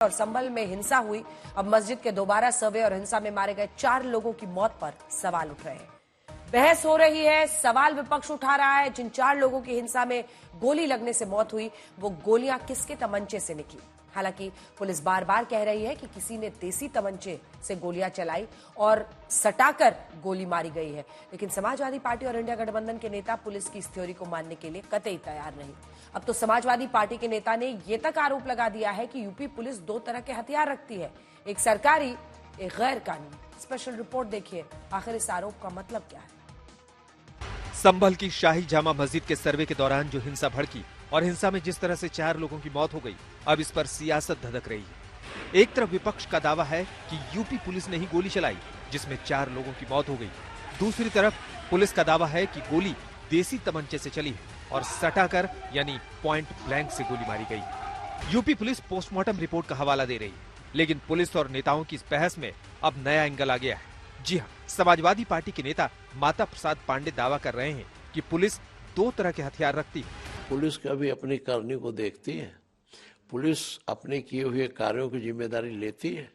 और संभल में हिंसा हुई। अब मस्जिद के दोबारा सर्वे और हिंसा में मारे गए 4 लोगों की मौत पर सवाल उठ रहे हैं। बहस हो रही है, सवाल विपक्ष उठा रहा है। जिन 4 लोगों की हिंसा में गोली लगने से मौत हुई, वो गोलियां किसके तमंचे से निकली। हालांकि पुलिस बार बार कह रही है कि किसी ने देसी तमंचे से गोलियां चलाई और सटाकर गोली मारी गई है, लेकिन समाजवादी पार्टी और इंडिया गठबंधन के नेता पुलिस की इस थ्योरी को मानने के लिए कतई तैयार नहीं। अब तो समाजवादी पार्टी के नेता ने ये तक आरोप लगा दिया है कि यूपी पुलिस 2 तरह के हथियार रखती है, एक सरकारी, एक गैर कानूनी। स्पेशल रिपोर्ट देखिए, आखिर इस आरोप का मतलब क्या है। संभल की शाही जामा मस्जिद के सर्वे के दौरान जो हिंसा भड़की और हिंसा में जिस तरह से 4 लोगों की मौत हो गई, अब इस पर सियासत धधक रही है। एक तरफ विपक्ष का दावा है कि यूपी पुलिस ने ही गोली चलाई, जिसमें 4 लोगों की मौत हो गई। दूसरी तरफ पुलिस का दावा है कि गोली देसी तमंचे से चली है और सटाकर यानी पॉइंट ब्लैंक से गोली मारी गई। यूपी पुलिस पोस्टमार्टम रिपोर्ट का हवाला दे रही है, लेकिन पुलिस और नेताओं की इस बहस में अब नया एंगल आ गया है। जी हाँ, समाजवादी पार्टी के नेता माता प्रसाद पांडे दावा कर रहे हैं कि पुलिस 2 तरह के हथियार रखती है। पुलिस कभी अपनी करनी को देखती है, पुलिस अपने किए हुए कार्यों की जिम्मेदारी लेती है।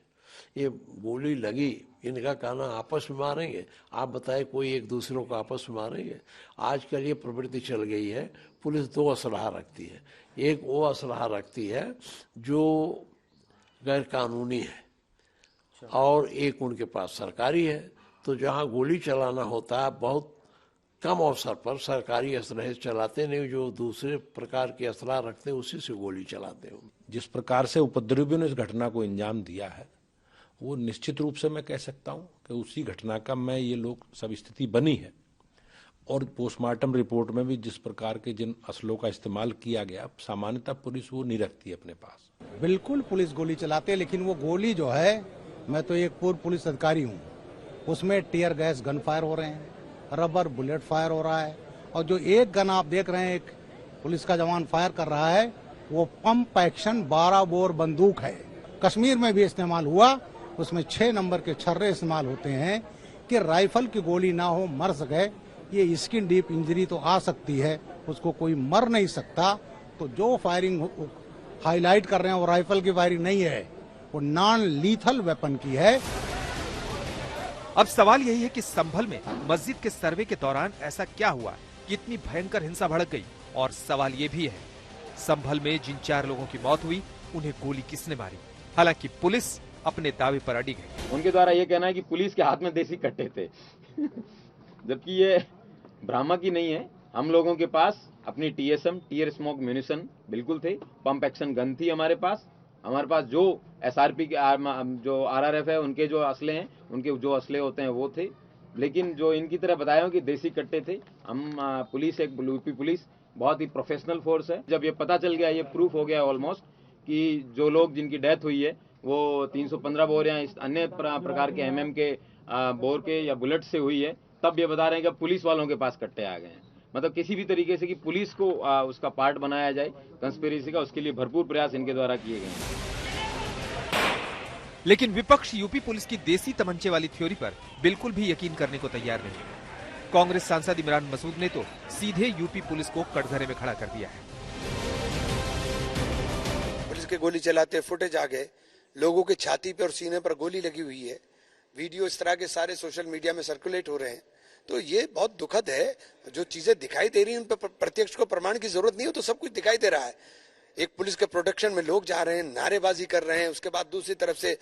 ये गोली लगी, इनका कहना आपस में मारेंगे, आप बताएं कोई एक दूसरों को आपस में मारेंगे। आजकल ये प्रवृत्ति चल गई है, पुलिस 2 असलहा रखती है। एक वो असलहा रखती है जो गैर कानूनी है और एक उनके पास सरकारी है। तो जहाँ गोली चलाना होता है, बहुत कम अवसर पर सरकारी असलहे चलाते नहीं, जो दूसरे प्रकार के असलहा रखते हैं उसी से गोली चलाते हैं। जिस प्रकार से उपद्रवियों ने इस घटना को अंजाम दिया है, वो निश्चित रूप से मैं कह सकता हूं कि उसी घटना का में ये लोग सब स्थिति बनी है। और पोस्टमार्टम रिपोर्ट में भी जिस प्रकार के जिन असलों का इस्तेमाल किया गया, सामान्यतः पुलिस वो नहीं रखती अपने पास। बिल्कुल पुलिस गोली चलाते है, लेकिन वो गोली जो है, मैं तो एक पूर्व पुलिस अधिकारी हूँ, उसमें टीयर गैस गन फायर हो रहे हैं, रबर बुलेट फायर हो रहा है, और जो एक गन आप देख रहे हैं एक पुलिस का जवान फायर कर रहा है, वो पंप एक्शन 12 बोर बंदूक है। कश्मीर में भी इस्तेमाल हुआ, उसमें 6 नंबर के छर्रे इस्तेमाल होते हैं कि राइफल की गोली ना हो, मर सके। ये स्किन डीप इंजरी तो आ सकती है, उसको कोई मर नहीं सकता। तो जो फायरिंग हाईलाइट कर रहे हैं वो राइफल की फायरिंग नहीं है, वो नॉन लीथल वेपन की है। अब सवाल यही है कि संभल में मस्जिद के सर्वे के दौरान ऐसा क्या हुआ कि इतनी भयंकर हिंसा भड़क गई। और सवाल ये भी है, संभल में जिन 4 लोगों की मौत हुई, उन्हें गोली किसने मारी। हालांकि पुलिस अपने दावे पर अड़ी गई। उनके द्वारा ये कहना है कि पुलिस के हाथ में देसी कट्टे थे जबकि ये भ्रामक ही नहीं है। हम लोगों के पास अपनी टीएसएम, टीयर स्मोक म्यूनिशन बिल्कुल थे, पंप एक्शन गन थी हमारे पास जो एसआरपी के जो आरआरएफ है उनके जो असले हैं, उनके जो असले होते हैं वो थे। लेकिन जो इनकी तरह बताया हो कि देसी कट्टे थे, हम पुलिस, एक यूपी पुलिस बहुत ही प्रोफेशनल फोर्स है। जब ये पता चल गया, ये प्रूफ हो गया ऑलमोस्ट कि जो लोग जिनकी डेथ हुई है वो 315 बोर या इस अन्य प्रकार के एमएम के बोर के या बुलेट से हुई है, तब ये बता रहे हैं कि पुलिस वालों के पास कट्टे आ गए हैं। मतलब किसी भी तरीके से कि पुलिस को उसका पार्ट बनाया जाए कंस्पिरेसी का, उसके लिए भरपूर प्रयास इनके द्वारा किए गए हैं। लेकिन विपक्ष यूपी पुलिस की देसी तमंचे वाली थ्योरी पर बिल्कुल भी यकीन करने को तैयार नहीं। कांग्रेस सांसद इमरान मसूद ने तो सीधे यूपी पुलिस को कटघरे में खड़ा कर दिया है। पुलिस के गोली चलाते फुटेज आ गए, लोगों के छाती पे और सीने पर गोली लगी हुई है, वीडियो इस तरह के सारे सोशल मीडिया में सर्कुलेट हो रहे हैं। तो ये बहुत दुखद है। जो चीजें दिखाई दे रही हैं उन पर प्रत्यक्ष को प्रमाण की जरूरत नहीं हो, तो सब कुछ दिखाई दे रहा है। एक पुलिस के प्रोटेक्शन में लोग जा रहे हैं, नारेबाजी कर रहे हैं, उसके बाद दूसरी तरफ से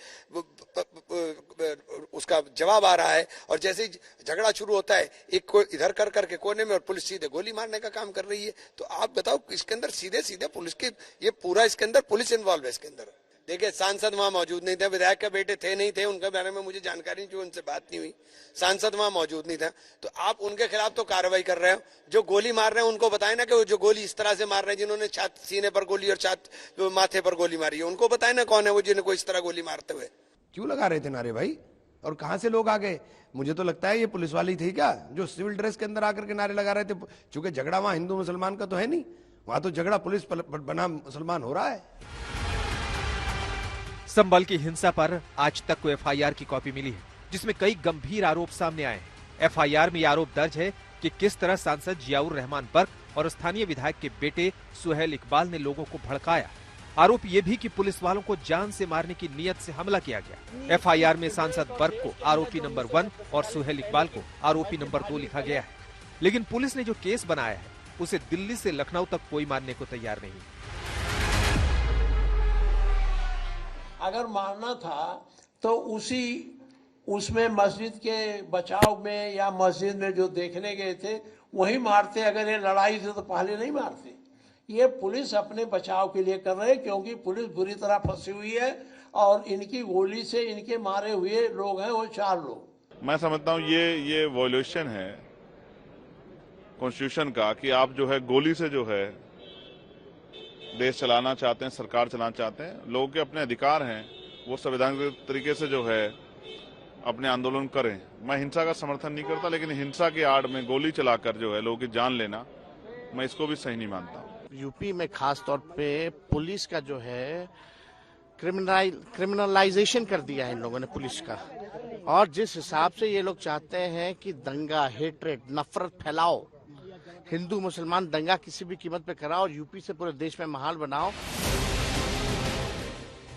उसका जवाब आ रहा है, और जैसे ही झगड़ा शुरू होता है, एक को इधर कर करके कोने में और पुलिस सीधे गोली मारने का काम कर रही है। तो आप बताओ, इसके अंदर सीधे सीधे पुलिस की, ये पूरा इसके अंदर पुलिस इन्वॉल्व है इसके अंदर। देखिए, सांसद वहां मौजूद नहीं थे, विधायक के बेटे थे नहीं थे, उनके बारे में मुझे जानकारी नहीं, जो उनसे बात नहीं हुई। सांसद वहां मौजूद नहीं था, तो आप उनके खिलाफ तो कार्रवाई कर रहे हो। जो गोली मार रहे हैं उनको बताएं ना कि वो जो गोली इस तरह से मार रहे हैं, जिन्होंने सीने पर गोली और माथे पर गोली मारी है, उनको बताएं ना कौन है वो जिनको इस तरह गोली मारते हुए। क्यों लगा रहे थे नारे भाई, और कहां से लोग आ गए? मुझे तो लगता है ये पुलिस वाली थी क्या, जो सिविल ड्रेस के अंदर आकर के नारे लगा रहे थे। चूंकि झगड़ा वहां हिंदू मुसलमान का तो है नहीं, वहां तो झगड़ा पुलिस बना मुसलमान हो रहा है। संभल की हिंसा पर आज तक को एफआईआर की कॉपी मिली है, जिसमें कई गंभीर आरोप सामने आए हैं। एफआईआर में आरोप दर्ज है कि किस तरह सांसद जियाउर रहमान बर्क और स्थानीय विधायक के बेटे सुहेल इकबाल ने लोगों को भड़काया। आरोप ये भी कि पुलिस वालों को जान से मारने की नीयत से हमला किया गया। एफआईआर में सांसद बर्क को आरोपी नंबर 1 और सुहेल इकबाल को आरोपी नंबर 2 लिखा गया है। लेकिन पुलिस ने जो केस बनाया है उसे दिल्ली से लखनऊ तक कोई मानने को तैयार नहीं। अगर मारना था तो उसमें मस्जिद के बचाव में या मस्जिद में जो देखने गए थे वही मारते। अगर ये लड़ाई थी तो पहले नहीं मारते। ये पुलिस अपने बचाव के लिए कर रहे हैं, क्योंकि पुलिस बुरी तरह फंसी हुई है और इनकी गोली से इनके मारे हुए लोग हैं वो 4 लोग। मैं समझता हूँ ये वॉल्यूशन है कॉन्स्टिट्यूशन का कि आप जो है गोली से जो है देश चलाना चाहते हैं, सरकार चलाना चाहते हैं। लोगों के अपने अधिकार हैं, वो संवैधानिक तरीके से जो है अपने आंदोलन करें। मैं हिंसा का समर्थन नहीं करता, लेकिन हिंसा की आड़ में गोली चलाकर जो है लोगों की जान लेना, मैं इसको भी सही नहीं मानता। यूपी में खास तौर पे पुलिस का जो है क्रिमिनलाइजेशन कर दिया है इन लोगों ने पुलिस का। और जिस हिसाब से ये लोग चाहते हैं कि दंगा, हेट्रेड, नफरत फैलाओ, हिंदू मुसलमान दंगा किसी भी कीमत पे कराओ और यूपी से पूरे देश में माहौल बनाओ।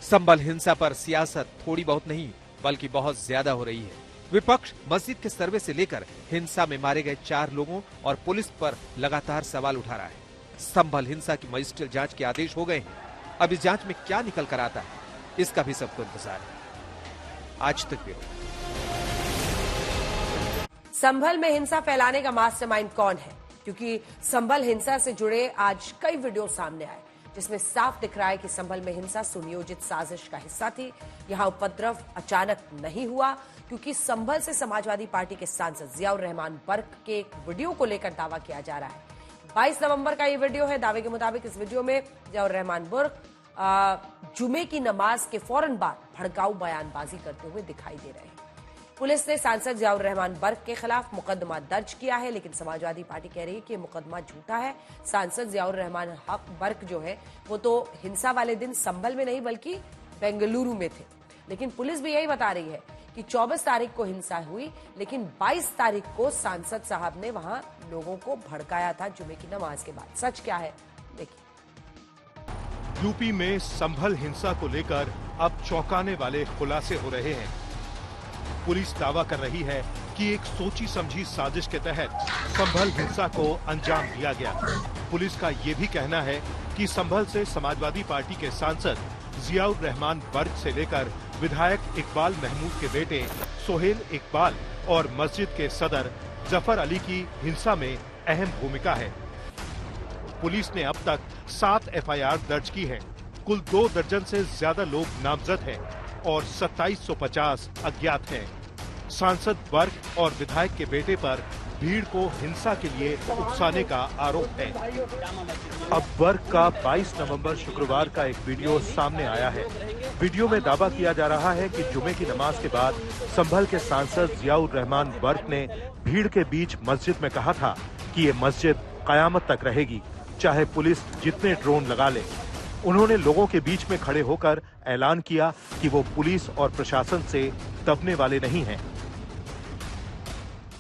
संभल हिंसा पर सियासत थोड़ी बहुत नहीं बल्कि बहुत ज्यादा हो रही है। विपक्ष मस्जिद के सर्वे से लेकर हिंसा में मारे गए 4 लोगों और पुलिस पर लगातार सवाल उठा रहा है। संभल हिंसा की मजिस्ट्रेट जांच के आदेश हो गए हैं। अब इस जांच में क्या निकल कर आता है इसका भी सबको इंतजार है। आज तक ब्यूरो। संभल में हिंसा फैलाने का मास्टरमाइंड कौन है? क्योंकि संभल हिंसा से जुड़े आज कई वीडियो सामने आए जिसमें साफ दिख रहा है कि संभल में हिंसा सुनियोजित साजिश का हिस्सा थी। यहां उपद्रव अचानक नहीं हुआ, क्योंकि संभल से समाजवादी पार्टी के सांसद जियाउर रहमान बर्क के एक वीडियो को लेकर दावा किया जा रहा है। 22 नवंबर का ये वीडियो है। दावे के मुताबिक इस वीडियो में जियाउर रहमान बर्क जुमे की नमाज के फौरन बाद भड़काऊ बयानबाजी करते हुए दिखाई दे रहे हैं। पुलिस ने सांसद जियाउर रहमान बर्क के खिलाफ मुकदमा दर्ज किया है, लेकिन समाजवादी पार्टी कह रही है कि ये मुकदमा झूठा है। सांसद जियाउर रहमान बर्क जो है वो तो हिंसा वाले दिन संभल में नहीं बल्कि बेंगलुरु में थे। लेकिन पुलिस भी यही बता रही है कि 24 तारीख को हिंसा हुई, लेकिन 22 तारीख को सांसद साहब ने वहां लोगों को भड़काया था जुमे की नमाज के बाद। सच क्या है देखिए। यूपी में संभल हिंसा को लेकर अब चौंकाने वाले खुलासे हो रहे हैं। पुलिस दावा कर रही है कि एक सोची समझी साजिश के तहत संभल हिंसा को अंजाम दिया गया। पुलिस का ये भी कहना है कि संभल से समाजवादी पार्टी के सांसद जियाउर रहमान बर्क से लेकर विधायक इकबाल महमूद के बेटे सुहेल इकबाल और मस्जिद के सदर जफर अली की हिंसा में अहम भूमिका है। पुलिस ने अब तक 7 एफआईआर दर्ज की है। कुल 2 दर्जन से ज्यादा लोग नामजद हैं और 2750 अज्ञात हैं। सांसद बर्क और विधायक के बेटे पर भीड़ को हिंसा के लिए उकसाने का आरोप है। अब बर्क का 22 नवंबर शुक्रवार का एक वीडियो सामने आया है। वीडियो में दावा किया जा रहा है कि जुमे की नमाज के बाद संभल के सांसद जियाउर रहमान बर्क ने भीड़ के बीच मस्जिद में कहा था कि ये मस्जिद कयामत तक रहेगी, चाहे पुलिस जितने ड्रोन लगा ले। उन्होंने लोगों के बीच में खड़े होकर ऐलान किया कि वो पुलिस और प्रशासन से दबने वाले नहीं हैं।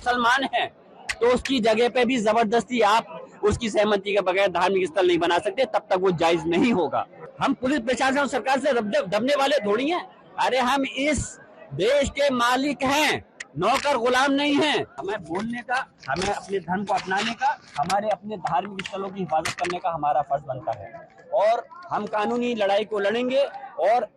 मुसलमान है तो उसकी जगह पे भी जबरदस्ती आप उसकी सहमति के बगैर धार्मिक स्थल नहीं बना सकते, तब तक वो जायज नहीं होगा। हम पुलिस प्रशासन और सरकार से दबने वाले थोड़ी हैं। अरे हम इस देश के मालिक हैं, नौकर गुलाम नहीं हैं। हमें बोलने का, हमें अपने धर्म को अपनाने का, हमारे अपने धार्मिक स्थलों की हिफाजत करने का हमारा फर्ज बनता है और हम कानूनी लड़ाई को लड़ेंगे। और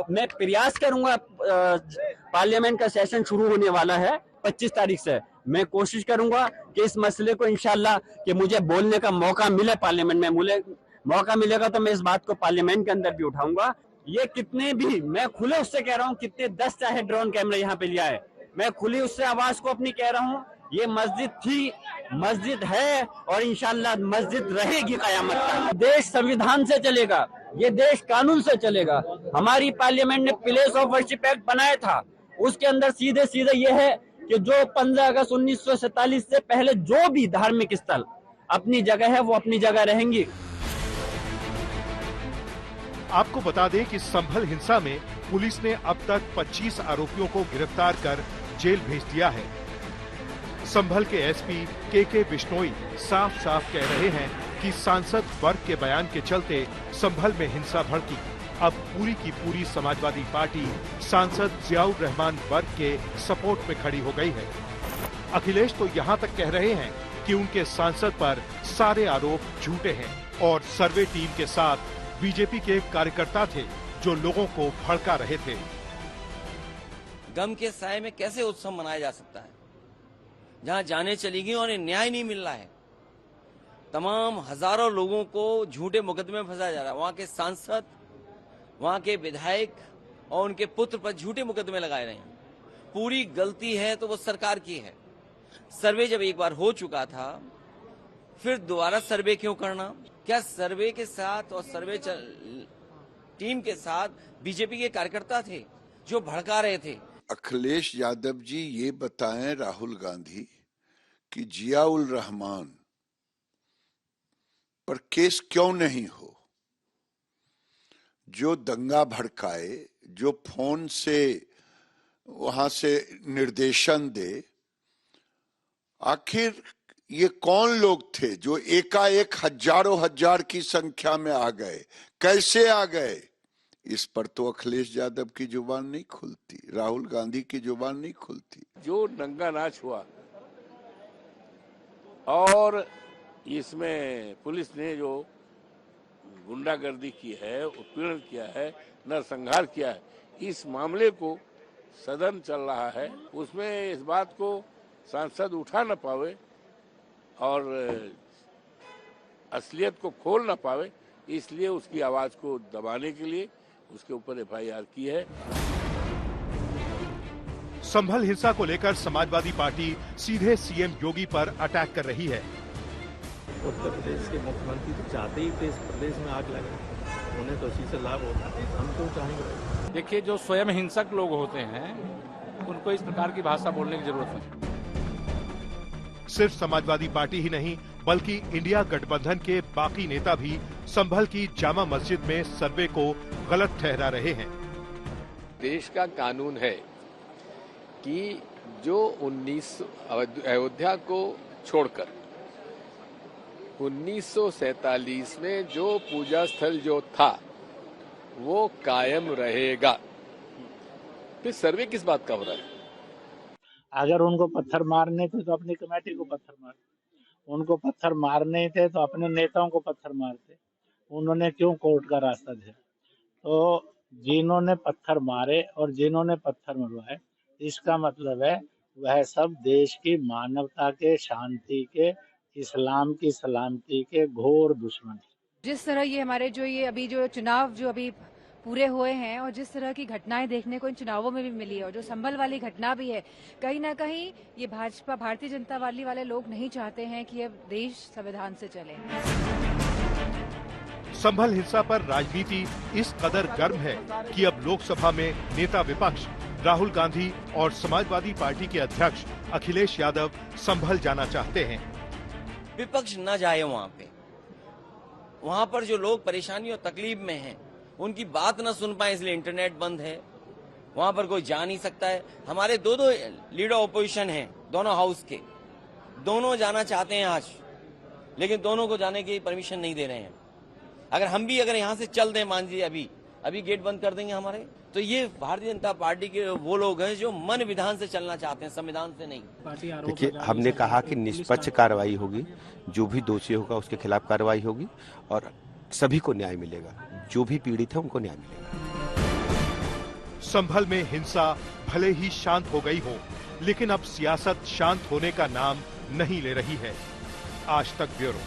मैं प्रयास करूंगा, पार्लियामेंट का सेशन शुरू होने वाला है 25 तारीख से। मैं कोशिश करूंगा कि इस मसले को इंशाल्लाह कि मुझे बोलने का मौका मिले पार्लियामेंट में, मुझे मौका मिलेगा तो मैं इस बात को पार्लियामेंट के अंदर भी उठाऊंगा। ये कितने भी, मैं खुले उससे कह रहा हूँ, कितने 10 चाहे ड्रोन कैमरे यहाँ पे लिया है, मैं खुली उससे आवाज को अपनी कह रहा हूँ, ये मस्जिद थी, मस्जिद है और इंशाल्लाह मस्जिद रहेगी कयामत तक। देश संविधान से चलेगा, ये देश कानून से चलेगा। हमारी पार्लियामेंट ने प्लेस ऑफ वर्शिप एक्ट बनाया था, उसके अंदर सीधे सीधे ये है कि जो 15 अगस्त 1947 से पहले जो भी धार्मिक स्थल अपनी जगह है वो अपनी जगह रहेंगी। आपको बता दें कि संभल हिंसा में पुलिस ने अब तक 25 आरोपियों को गिरफ्तार कर जेल भेज दिया है। संभल के एसपी के बिश्नोई साफ साफ कह रहे हैं कि सांसद वर्ग के बयान के चलते संभल में हिंसा भड़की। अब पूरी की पूरी समाजवादी पार्टी सांसद जियाउर रहमान वर्ग के सपोर्ट में खड़ी हो गई है। अखिलेश तो यहाँ तक कह रहे हैं कि उनके सांसद पर सारे आरोप झूठे हैं और सर्वे टीम के साथ बीजेपी के कार्यकर्ता थे जो लोगों को भड़का रहे थे। गम के साए में कैसे उत्सव मनाया जा सकता है जहां जाने चली गई और न्याय नहीं मिल रहा है। तमाम हजारों लोगों को झूठे मुकदमे में फंसाया जा रहा है। वहां के सांसद, वहां के विधायक और उनके पुत्र पर झूठे मुकदमे लगाए रहे हैं। पूरी गलती है तो वो सरकार की है। सर्वे जब एक बार हो चुका था फिर दोबारा सर्वे क्यों करना? क्या सर्वे के साथ और सर्वे टीम के साथ बीजेपी के कार्यकर्ता थे जो भड़का रहे थे? अखिलेश यादव जी ये बताएं राहुल गांधी कि जियाउल रहमान पर केस क्यों नहीं हो, जो दंगा भड़काए, जो फोन से वहां से निर्देशन दे। आखिर ये कौन लोग थे जो एकाएक हजारों हजार की संख्या में आ गए, कैसे आ गए? इस पर तो अखिलेश यादव की जुबान नहीं खुलती, राहुल गांधी की जुबान नहीं खुलती। जो दंगा नाच हुआ और इसमें पुलिस ने जो गुंडागर्दी की है, उत्पीड़न किया है, नरसंहार किया है, इस मामले को सदन चल रहा है, उसमें इस बात को सांसद उठा न पावे और असलियत को खोल न पावे, इसलिए उसकी आवाज को दबाने के लिए उसके ऊपर एफआईआर की है। संभल हिंसा को लेकर समाजवादी पार्टी सीधे सीएम योगी पर अटैक कर रही है। उत्तर प्रदेश के मुख्यमंत्री तो चाहते ही थे इस प्रदेश में आग लगे, उन्हें तो इसी से लाभ होता है, हम क्यों चाहेंगे? देखिए, जो स्वयं हिंसक लोग होते हैं उनको इस प्रकार की भाषा बोलने की जरूरत नहीं। सिर्फ समाजवादी पार्टी ही नहीं बल्कि इंडिया गठबंधन के बाकी नेता भी संभल की जामा मस्जिद में सर्वे को गलत ठहरा रहे हैं। देश का कानून है कि जो अयोध्या को छोड़कर 1947 में जो पूजा स्थल जो था वो कायम रहेगा। फिर सर्वे किस बात का हो रहा है? अगर उनको पत्थर मारने थे तो अपनी कमेटी को पत्थर मारते, उनको पत्थर मारने थे तो अपने नेताओं को पत्थर मारते। उन्होंने क्यों कोर्ट का रास्ता दिया? तो जिन्होंने पत्थर मारे और जिन्होंने पत्थर मरवाए, इसका मतलब है वह सब देश की मानवता के, शांति के, इस्लाम की सलामती के घोर दुश्मन। जिस तरह ये हमारे जो ये अभी जो चुनाव जो अभी पूरे हुए हैं और जिस तरह की घटनाएं देखने को इन चुनावों में भी मिली है और जो संभल वाली घटना भी है, कहीं ना कहीं ये भाजपा भारतीय जनता पार्टी वाले लोग नहीं चाहते हैं कि अब देश संविधान से चले। संभल हिंसा पर राजनीति इस कदर गर्म है कि अब लोकसभा में नेता विपक्ष राहुल गांधी और समाजवादी पार्टी के अध्यक्ष अखिलेश यादव संभल जाना चाहते हैं। विपक्ष न जाए वहां पर जो लोग परेशानी और तकलीफ में हैं उनकी बात न सुन पाए, इसलिए इंटरनेट बंद है, वहां पर कोई जा नहीं सकता है। हमारे दो लीडर ऑपोजिशन हैं, दोनों हाउस के, दोनों जाना चाहते हैं आज, लेकिन दोनों को जाने की परमिशन नहीं दे रहे हैं। अगर हम भी यहाँ से चल दें, मान लीजिए अभी गेट बंद कर देंगे हमारे, तो ये भारतीय जनता पार्टी के वो लोग हैं जो मन विधान से चलना चाहते हैं, संविधान से नहीं। देखिए, हमने कहा कि निष्पक्ष कार्रवाई होगी, जो भी दोषी होगा उसके खिलाफ कार्रवाई होगी और सभी को न्याय मिलेगा, जो भी पीड़ित है उनको न्याय मिलेगा। संभल में हिंसा भले ही शांत हो गई हो, लेकिन अब सियासत शांत होने का नाम नहीं ले रही है। आज तक ब्यूरो।